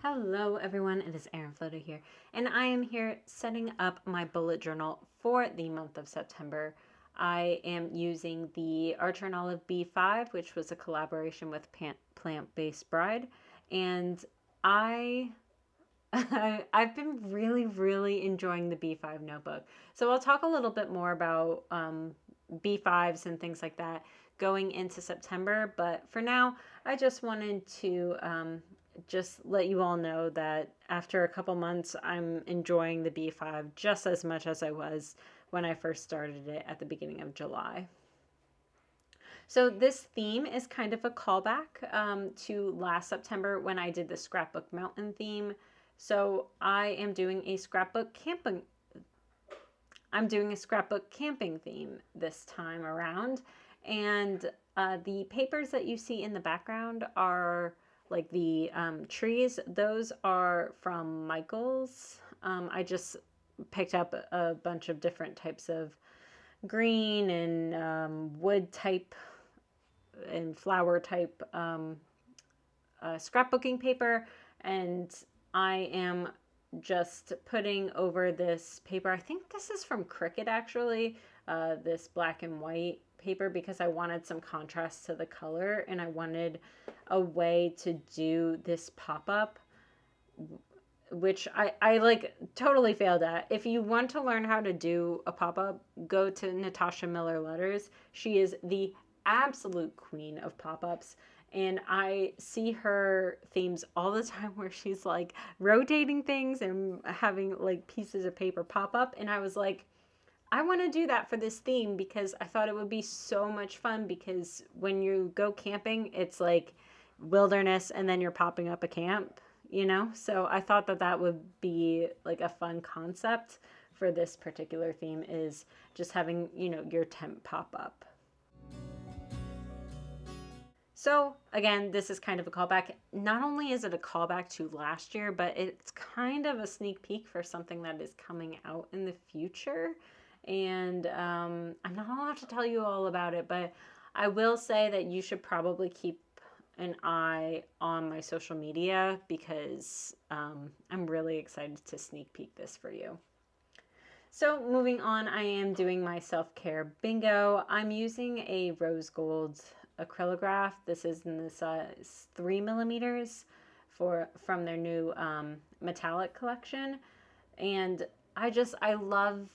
Hello everyone, it is Erin Floda here, and I am here setting up my bullet journal for the month of September. I am using the Archer and Olive B5, which was a collaboration with Plant-Based Bride, and I've been really enjoying the B5 notebook. So I'll talk a little bit more about B5s and things like that going into September, but for now, I just wanted to just let you all know that after a couple months, I'm enjoying the B5 just as much as I was when I first started it at the beginning of July. So this theme is kind of a callback to last September when I did the Scrapbook Mountain theme. So I am doing a scrapbook camping. I'm doing a scrapbook camping theme this time around, and the papers that you see in the background are like the trees. Those are from Michael's. I just picked up a bunch of different types of green and wood type and flower type scrapbooking paper, and I am just putting over this paper. I think this is from Cricut actually, this black and white paper, because I wanted some contrast to the color and I wanted a way to do this pop-up, which I like totally failed at. If you want to learn how to do a pop-up, go to Natasha Miller Letters. She is the absolute queen of pop-ups. And I see her themes all the time where she's like rotating things and having like pieces of paper pop up. And I was like, I want to do that for this theme because I thought it would be so much fun, because when you go camping, it's like wilderness and then you're popping up a camp, you know? So I thought that that would be like a fun concept for this particular theme, is just having, you know, your tent pop up. So again, this is kind of a callback. Not only is it a callback to last year, but it's kind of a sneak peek for something that is coming out in the future. And I'm not allowed to tell you all about it, but I will say that you should probably keep an eye on my social media, because I'm really excited to sneak peek this for you. So moving on, I am doing my self-care bingo. I'm using a rose gold acrylograph. This is in the size 3mm from their new metallic collection. And I love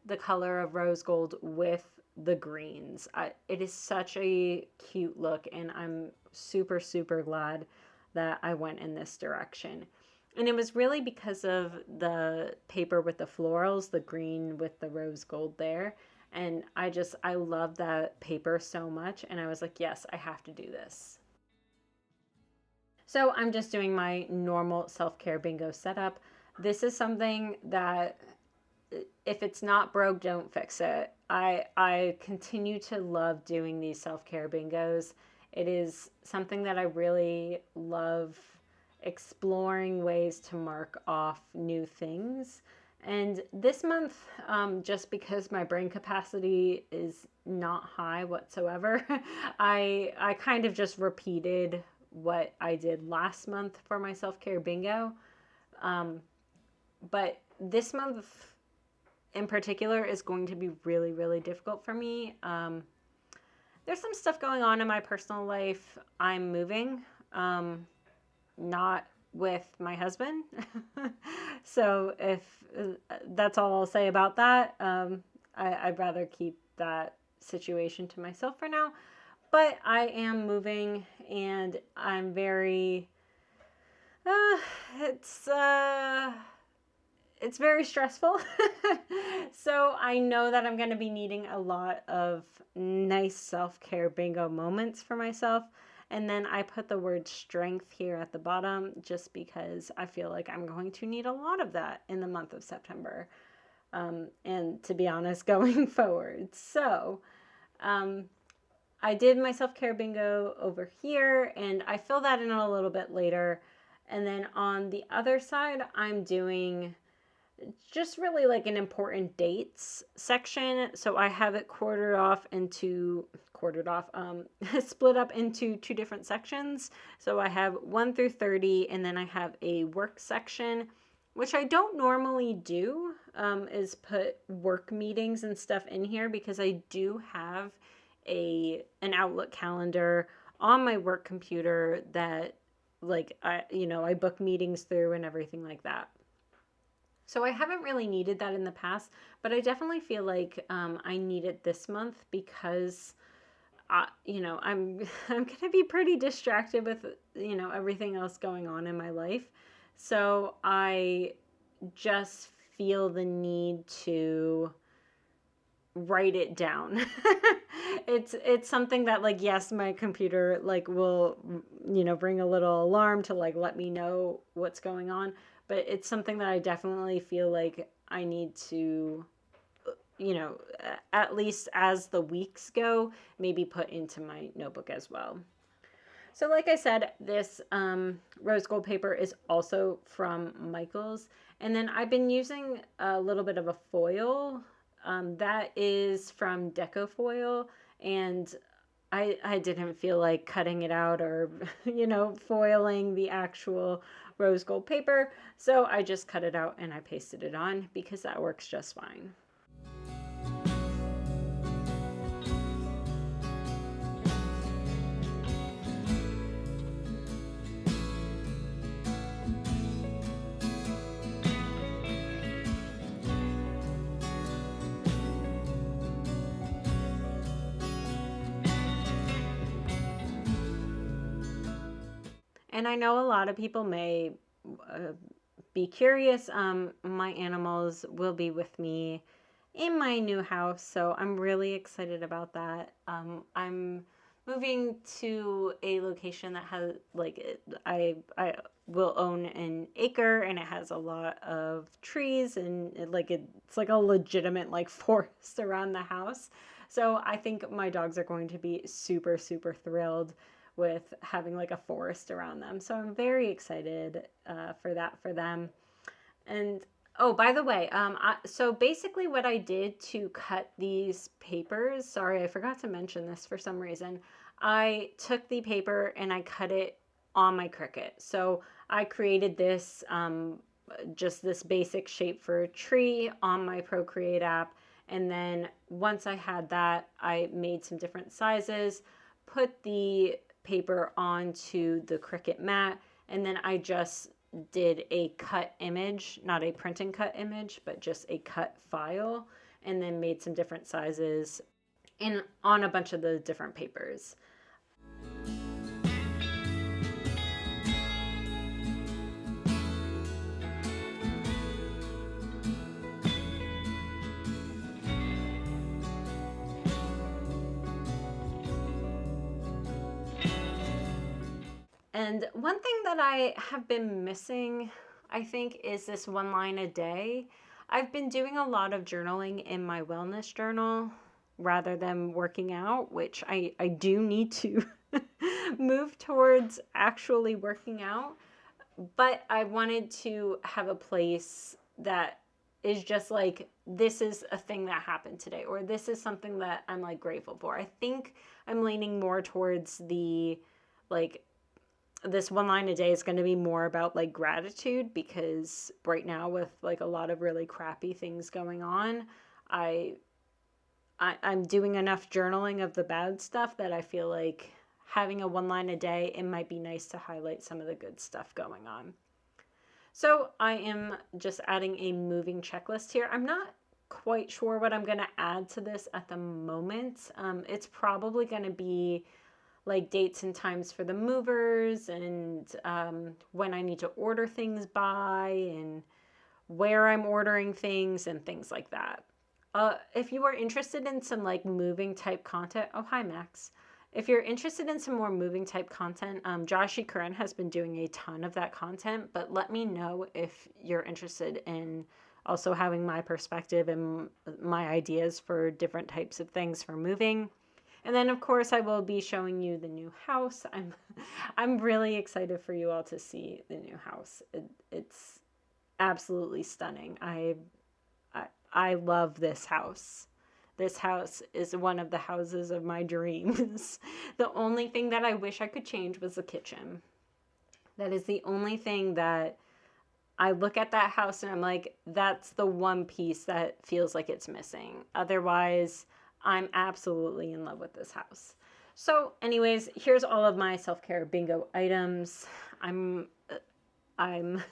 the color of rose gold with the greens. It is such a cute look, and I'm super glad that I went in this direction. And it was really because of the paper with the florals, the green with the rose gold there. And I love that paper so much. And I was like, yes, I have to do this. So I'm just doing my normal self-care bingo setup. This is something that if it's not broke, don't fix it. I continue to love doing these self-care bingos. It is something that I really love, exploring ways to mark off new things. And this month, just because my brain capacity is not high whatsoever, I kind of just repeated what I did last month for my self-care bingo. But this month in particular is going to be really difficult for me. There's some stuff going on in my personal life. I'm moving, not with my husband. So if that's all I'll say about that, I'd rather keep that situation to myself for now. But I am moving, and I'm very, it's very stressful. So I know that I'm going to be needing a lot of nice self-care bingo moments for myself. And then I put the word strength here at the bottom just because I feel like I'm going to need a lot of that in the month of September. And to be honest, going forward. So I did my self-care bingo over here, and I fill that in a little bit later. And then on the other side, I'm doing just really like an important dates section. So I have it split up into two different sections. So I have 1 through 30, and then I have a work section, which I don't normally do, is put work meetings and stuff in here because I do have an Outlook calendar on my work computer that like I book meetings through and everything like that. So I haven't really needed that in the past, but I definitely feel like I need it this month because I'm I'm gonna be pretty distracted with everything else going on in my life. So I just feel the need to write it down. It's something that, like, yes, my computer like will ring a little alarm to like let me know what's going on, but it's something that I definitely feel like I need to at least as the weeks go, maybe put into my notebook as well. So like I said, this rose gold paper is also from Michaels. And then I've been using a little bit of a foil that is from Deco Foil. And I didn't feel like cutting it out or, foiling the actual rose gold paper. So I just cut it out and I pasted it on because that works just fine. And I know a lot of people may uh, be curious. My animals will be with me in my new house, so I'm really excited about that. I'm moving to a location that has I will own an acre, and it has a lot of trees, and it's like a legitimate like forest around the house. So I think my dogs are going to be super super thrilled with having like a forest around them. So I'm very excited for that for them. And oh, by the way, so basically what I did to cut these papers, sorry, I forgot to mention this for some reason. I took the paper and I cut it on my Cricut. So I created this, just this basic shape for a tree on my Procreate app. And then once I had that, I made some different sizes, put the paper onto the Cricut mat, and then I just did a cut image, not a print and cut image, but just a cut file, and then made some different sizes in on a bunch of the different papers. And one thing that I have been missing, I think, is this 1 line a day. I've been doing a lot of journaling in my wellness journal rather than working out, which I do need to move towards actually working out. But I wanted to have a place that is just like, this is a thing that happened today, or this is something that I'm like grateful for. I think I'm leaning more towards the like, this 1 line a day is going to be more about like gratitude, because right now with like a lot of really crappy things going on, I, I'm doing enough journaling of the bad stuff that I feel like having a 1 line a day, it might be nice to highlight some of the good stuff going on. So I am just adding a moving checklist here. I'm not quite sure what I'm going to add to this at the moment. It's probably going to be like dates and times for the movers, and when I need to order things by, and where I'm ordering things and things like that. If you are interested in some like moving type content, oh, hi, Max. If you're interested in some more moving type content, Josh Curran has been doing a ton of that content, but let me know if you're interested in also having my perspective and my ideas for different types of things for moving. And then of course I will be showing you the new house. I'm really excited for you all to see the new house. absolutely stunning. I love this house. This house is one of the houses of my dreams. The only thing that I wish I could change was the kitchen. That is the only thing that I look at that house and I'm like, that's the one piece that feels like it's missing. Otherwise, I'm absolutely in love with this house. So, anyways, here's all of my self-care bingo items. I'm I'm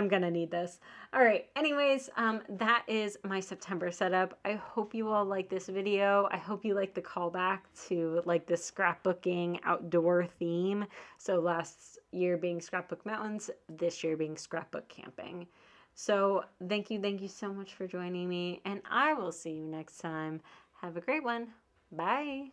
gonna need this. All right. Anyways, that is my September setup. I hope you all like this video. I hope you like the callback to like the scrapbooking outdoor theme. So last year being Scrapbook Mountains, this year being Scrapbook Camping. So thank you so much for joining me, and I will see you next time. Have a great one. Bye.